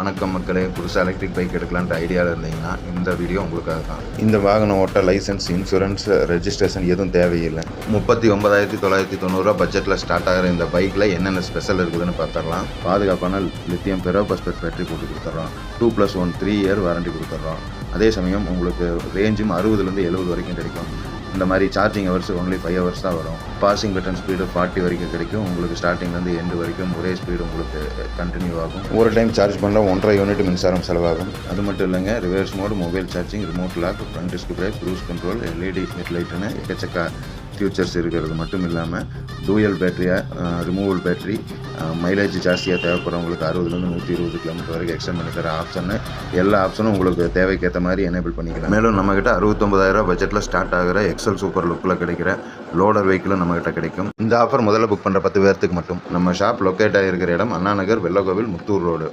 வணக்கம் மக்களே, புதுசாக எலக்ட்ரிக் பைக் எடுக்கலான்ட்டு ஐடியாவில் இருந்தீங்கன்னா இந்த வீடியோ உங்களுக்காக தான். இந்த வாகனம் ஓட்ட லைசன்ஸ், இன்சூரன்ஸ், ரெஜிஸ்ட்ரேஷன் எதுவும் தேவையில்லை. 39,990 பட்ஜெட்டில் ஸ்டார்ட் ஆகிற இந்த பைக்கில் என்னென்ன ஸ்பெஷல் இருக்குதுன்னு பார்த்துடலாம். பாதுகாப்பான லித்தியம் பெரோபாஸ்பேட் பேட்டரி போட்டு கொடுத்துட்றோம். 2+1 3 இயர் வாரண்டி கொடுத்துட்றோம். அதே சமயம் உங்களுக்கு ரேஞ்சும் 60லேருந்து 70 வரைக்கும் கிடைக்கும். இந்த மாதிரி சார்ஜிங் ஹவர்ஸ் ஒன்லி 5 ஹவர்ஸ் தான் வரும். பாசிங் பட்டன் ஸ்பீடு 40 வரைக்கும் கிடைக்கும். உங்களுக்கு ஸ்டார்டிங்லேருந்து எண்டு வரைக்கும் ஒரே ஸ்பீடு உங்களுக்கு கண்டினியூ ஆகும். ஒரு டைம் சார்ஜ் பண்ணால் 1.5 யூனிட் மின்சாரம் செலவாகும். அது மட்டும் இல்லைங்க, reverse mode, mobile charging, remote lock, front disc brake, cruise control, LED ஹெட்லைட்டுன்னு எக்கச்சக்க ஃபியூச்சர்ஸ் இருக்கிறது மட்டும் இல்லாமல் டூயல் பேட்டரியா, ரிமூவல் பேட்டரி, மைலேஜ் ஜாஸ்தியாக தேவைப்படுறவங்களுக்கு 60லேருந்து 120 கிலோமீட்டர் வரைக்கும் எக்ஸ்டெண்ட் பண்ணி தர ஆப்ஷன்னு, எல்லா ஆப்ஷனும் உங்களுக்கு தேவைக்கேற்ற மாதிரி எனேபிள் பண்ணிக்கலாம். மேலும் நம்மகிட்ட 69,000 பட்ஜெட்டில் ஸ்டார்ட் ஆகிற எக்ஸல் சூப்பர் லுக்கில் கிடைக்கிற லோடர் வெஹிக்கிளும் நம்மகிட்ட கிடைக்கும். இந்த ஆஃபர் முதல்ல புக் பண்ணுற 10 பேர்த்துக்கு மட்டும். நம்ம ஷாப் லொக்கேட் ஆகிருக்கிற இடம் அண்ணா நகர், வெள்ளக்கோவில், முத்தூர் ரோடு.